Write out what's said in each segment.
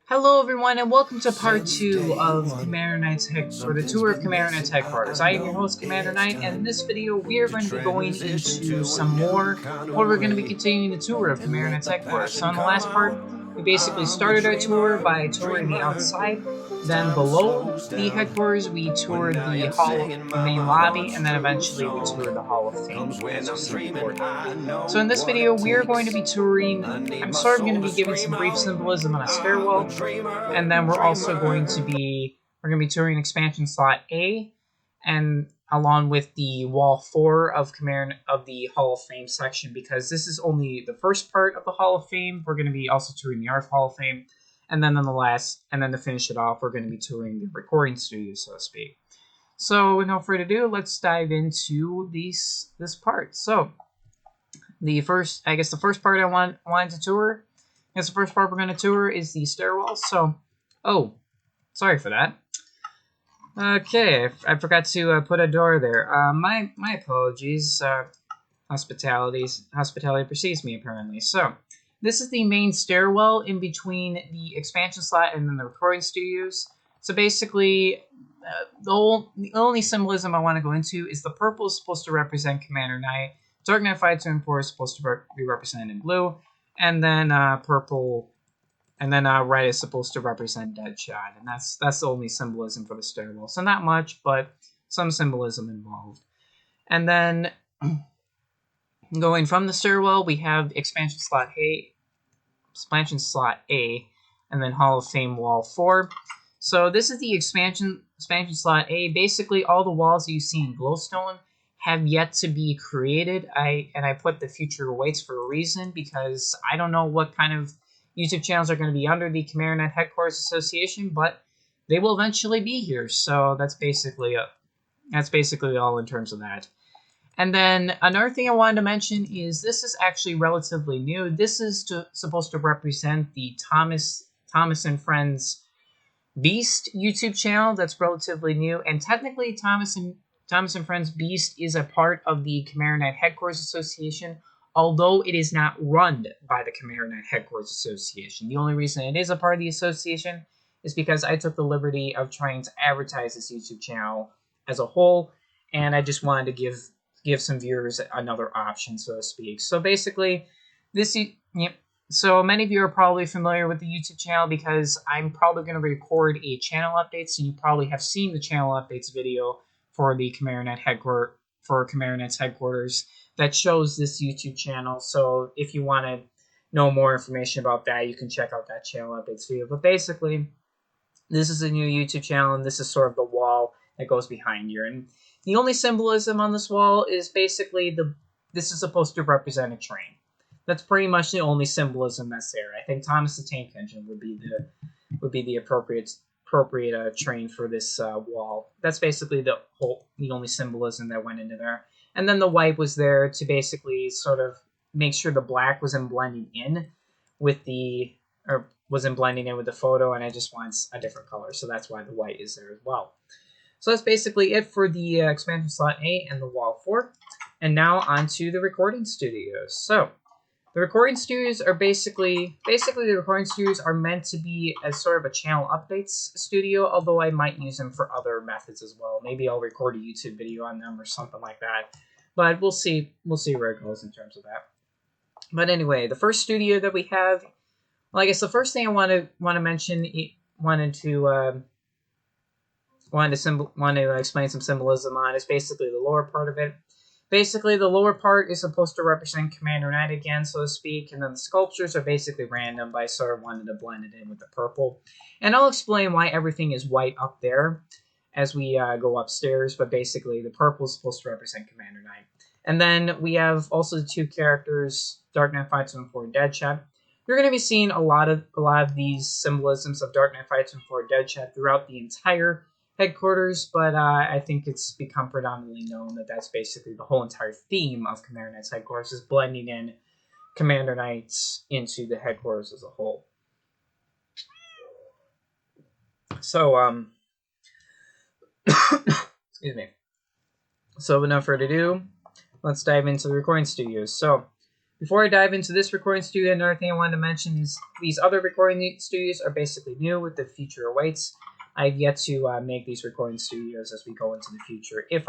Hello everyone and welcome to part 2 of the tour of CommanderKnight's Headquarters. I am your host Commander Knight, and in this video we are going to be going into some more, we're going to be continuing the tour of CommanderKnight's Headquarters. So in the last part, we basically started our tour by touring the outside, then below the headquarters we toured the main lobby, and then eventually we toured the Hall of Fame, as you see before now. So in this video we are going to be touring, I'm sort of going to be giving some brief symbolism on a stairwell, and then we're going to be touring expansion slot A, and along with the wall 4 of the Hall of Fame section, because this is only the first part of the Hall of Fame. We're going to be also touring the Art Hall of Fame, and then to finish it off, we're going to be touring the recording studio, so to speak. So without further ado, let's dive into this part. So the first part wanted to tour. The first part we're going to tour is the stairwell. So, sorry for that. Okay, I forgot to put a door there. My apologies. Hospitality precedes me, apparently. So, this is the main stairwell in between the expansion slot and then the recording studios. So basically, the only symbolism I want to go into is the purple is supposed to represent Commander Knight, Dark Knight 524 is supposed to be represented in blue, and then red is supposed to represent Deadshot, and that's the only symbolism for the stairwell. So not much, but some symbolism involved. And then going from the stairwell, we have expansion slot A, and then Hall of Fame wall 4. So this is the expansion slot A. Basically, all the walls that you see in glowstone have yet to be created. I put the future awaits for a reason, because I don't know what kind of YouTube channels are going to be under the CommanderKnight Headquarters Association, but they will eventually be here. So that's basically all in terms of that. And then another thing I wanted to mention is this is actually relatively new. This is supposed to represent the Thomas and Friends Beast YouTube channel. That's relatively new, and technically Thomas and Friends Beast is a part of the CommanderKnight Headquarters Association, although it is not run by the CommanderKnight Headquarters Association. The only reason it is a part of the association is because I took the liberty of trying to advertise this YouTube channel as a whole, and I just wanted to give some viewers another option, so to speak. So basically, so many of you are probably familiar with the YouTube channel because I'm probably going to record a channel update, so you probably have seen the channel updates video for the CommanderKnight's Headquarters that shows this YouTube channel. So if you want to know more information about that, you can check out that channel updates video. But basically, this is a new YouTube channel, and this is sort of the wall that goes behind here. And the only symbolism on this wall is basically this is supposed to represent a train. That's pretty much the only symbolism that's there. I think Thomas the Tank Engine would be the appropriate train for this wall. That's basically the only symbolism that went into there. And then the white was there to basically sort of make sure the black wasn't blending in with the photo, and I just want a different color, so that's why the white is there as well. So that's basically it for the expansion slot A and the wall 4. And now on to the recording studios. So the recording studios are basically the recording studios are meant to be as sort of a channel updates studio, although I might use them for other methods as well. Maybe I'll record a YouTube video on them or something like that. But we'll see where it goes in terms of that. But anyway, the first studio that we have, well, I guess the first thing I want to mention, want to explain some symbolism on is basically the lower part of it. Basically, the lower part is supposed to represent Commander Knight again, so to speak, and then the sculptures are basically random, but I sort of wanted to blend it in with the purple. And I'll explain why everything is white up there as we go upstairs, but basically the purple is supposed to represent Commander Knight. And then we have also the two characters, Dark Knight 524 and Deadshot. You're going to be seeing a lot of these symbolisms of Dark Knight 524 and Deadshot throughout the entire headquarters, but I think it's become predominantly known that that's basically the whole entire theme of CommanderKnight's Headquarters, is blending in Commander Knights into the headquarters as a whole. So, excuse me. So without further ado, let's dive into the recording studios. So Before I dive into this recording studio, another thing I wanted to mention is these other recording studios are basically new with the future awaits. I've yet to make these recording studios as we go into the future. If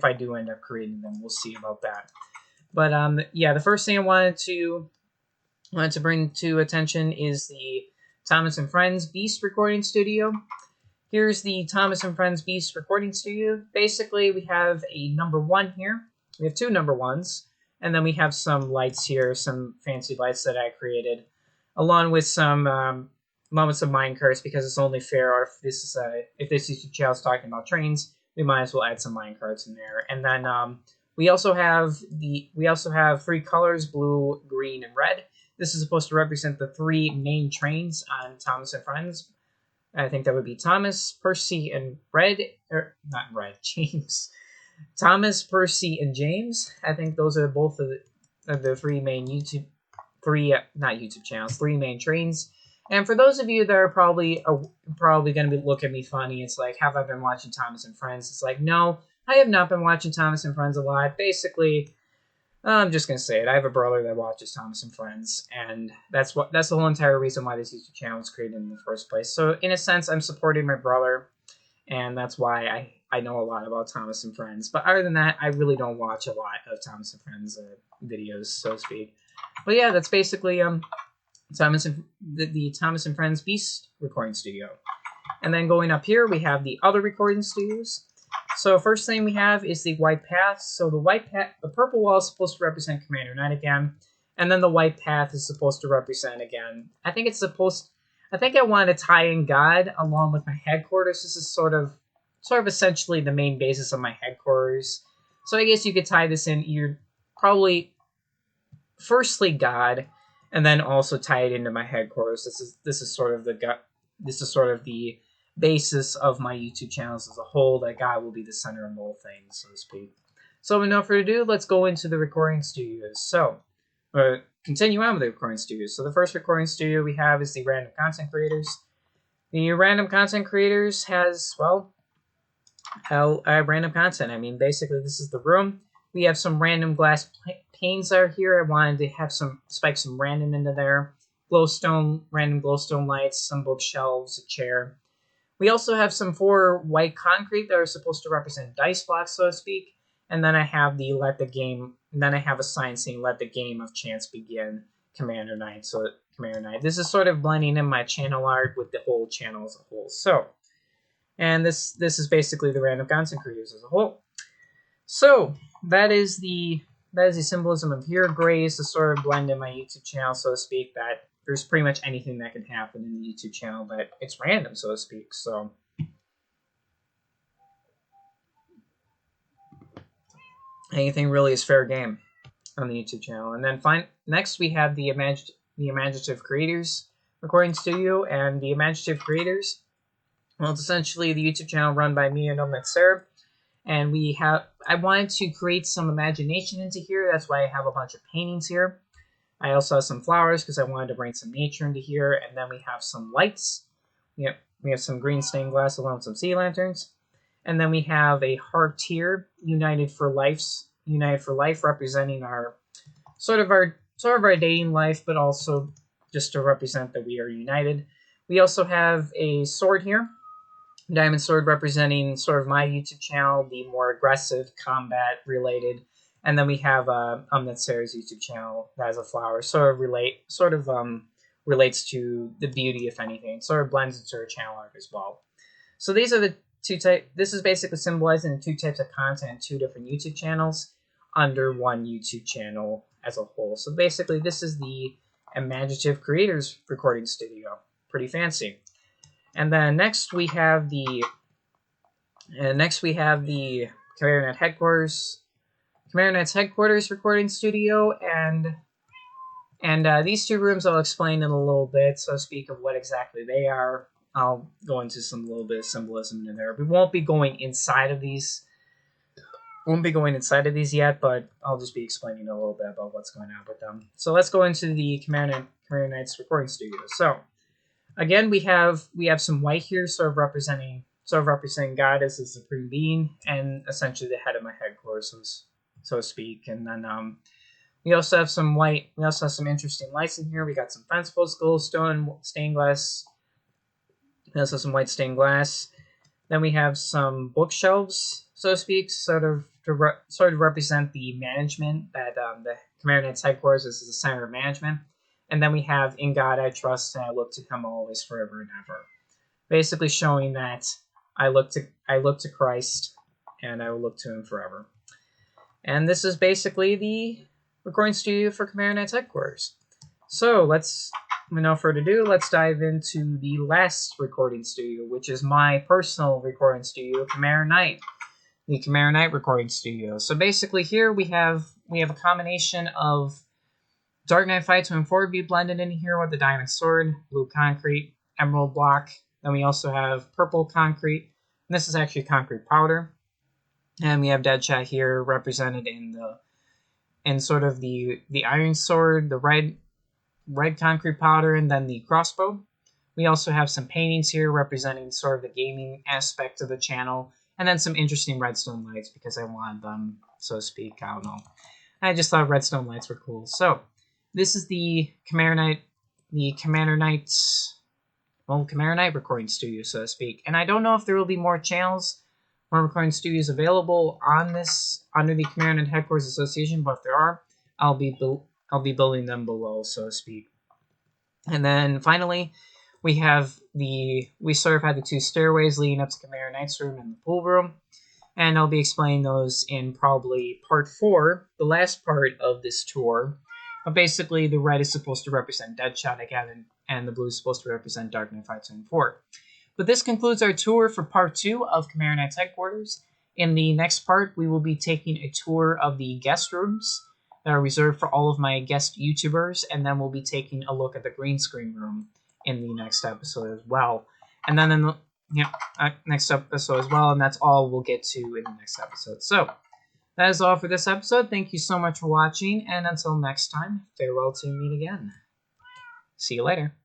I do end up creating them, we'll see about that. But yeah, the first thing I wanted to bring to attention is the Thomas and Friends Beast recording studio. Here's the Thomas and Friends Beast recording studio. Basically, we have a number 1 here. We have 2 number 1s. And then we have some lights here, some fancy lights that I created, along with some moments of minecarts, because it's only fair if this YouTube channel is talking about trains, we might as well add some minecarts in there. And then we also have 3 colors: blue, green, and red. This is supposed to represent the 3 main trains on Thomas and Friends. I think that would be Thomas, Percy, and James. Thomas, Percy, and James. I think those are both of the 3 main three main trains. And for those of you that are probably going to look at me funny, it's like, have I been watching Thomas and Friends? It's like, no, I have not been watching Thomas and Friends a lot. Basically, I'm just going to say it. I have a brother that watches Thomas and Friends, and that's the whole entire reason why this YouTube channel was created in the first place. So in a sense, I'm supporting my brother, and that's why I know a lot about Thomas and Friends. But other than that, I really don't watch a lot of Thomas and Friends videos, so to speak. But yeah, that's basically the Thomas and Friends Beast recording studio. And then going up here, we have the other recording studios. So first thing we have is the white path. So the purple wall is supposed to represent Commander Knight again, and then the white path is supposed to represent again. I think I want to tie in God along with my headquarters. This is sort of essentially the main basis of my headquarters. So I guess you could tie this in. You're probably firstly God, and then also tie it into my headquarters. This is sort of the basis of my YouTube channels as a whole. That God will be the center of all things, so to speak. So without further ado, let's go into the recording studios. So continue on with the recording studios. So the first recording studio we have is the Random Content Creators. The Random Content Creators has, random content. I mean, basically, this is the room. We have some random glass panes out here. I wanted to spike some random into there. Random glowstone lights, some bookshelves, a chair. We also have some 4 white concrete that are supposed to represent dice blocks, so to speak. And then I have a sign saying "Let the game of chance begin, Commander Knight." So Commander Knight. This is sort of blending in my channel art with the whole channel as a whole. So, and this is basically the Random Content Creators as a whole. So that is the symbolism of here. Gray is to sort of blend in my YouTube channel, so to speak, that there's pretty much anything that can happen in the YouTube channel, but it's random, so to speak. So anything really is fair game on the YouTube channel. And then next we have the Imaginative Creators recording studio. And the Imaginative Creators, well, it's essentially the YouTube channel run by me and Sarah. And I wanted to create some imagination into here. That's why I have a bunch of paintings here. I also have some flowers because I wanted to bring some nature into here. And then we have some lights. We have some green stained glass along with some sea lanterns. And then we have a heart here, United for Life, representing our dating life, but also just to represent that we are united. We also have a sword here, diamond sword, representing sort of my YouTube channel, the more aggressive combat related. And then we have Sarah's YouTube channel that has a flower, relates to the beauty, if anything. Sort of blends into her channel art as well. So these are the 2 types. This is basically symbolizing the 2 types of content, 2 different YouTube channels under one YouTube channel as a whole. So basically, this is the Imaginative Creators recording studio. Pretty fancy. And then next we have the CommanderKnight Headquarters. CommanderKnight's Headquarters recording studio, and these 2 rooms I'll explain in a little bit, so to speak, of what exactly they are. I'll go into some little bit of symbolism in there. We won't be going inside of these. Yet, but I'll just be explaining a little bit about what's going on with them. So let's go into the CommanderKnight's recording studio. So again, we have some white here, sort of representing God as the supreme being and essentially the head of my headquarters, so to speak. And then We also have some white. We also have some interesting lights in here. We got some fence posts, glowstone, stained glass. We also have some white stained glass. Then we have some bookshelves, so to speak, sort of represent the management that the CommanderKnight's headquarters is the center of management. And then we have "In God I Trust, and I Look to Him Always, Forever and Ever," basically showing that I look to Christ, and I will look to Him forever. And this is basically the recording studio for CommanderKnight's headquarters. So with no further ado, let's dive into the last recording studio, which is my personal recording studio, CommanderKnight, the CommanderKnight recording studio. So basically, here we have a combination of Dark Knight 524 be blended in here with the diamond sword, blue concrete, emerald block. Then we also have purple concrete, and this is actually concrete powder. And we have Deadshot here represented in sort of the iron sword, the red concrete powder, and then the crossbow. We also have some paintings here representing sort of the gaming aspect of the channel, and then some interesting redstone lights because I wanted them, so to speak. I don't know. I just thought redstone lights were cool. So this is the CommanderKnight recording studio, so to speak. And I don't know if there will be more channels or recording studios available on this under the CommanderKnight Headquarters Association, but if there are, I'll be building them below, so to speak. And then finally, we sort of had the two stairways leading up to CommanderKnight's room and the pool room, and I'll be explaining those in probably part 4, the last part of this tour. But basically, the red is supposed to represent Deadshot again, and the blue is supposed to represent Dark Knight 524. But this concludes our tour for part 2 of CommanderKnight's headquarters. In the next part, we will be taking a tour of the guest rooms that are reserved for all of my guest YouTubers, and then we'll be taking a look at the green screen room in the next episode as well. And then in the next episode as well, and that's all we'll get to in the next episode. So that is all for this episode. Thank you so much for watching, and until next time, farewell till we meet again. See you later.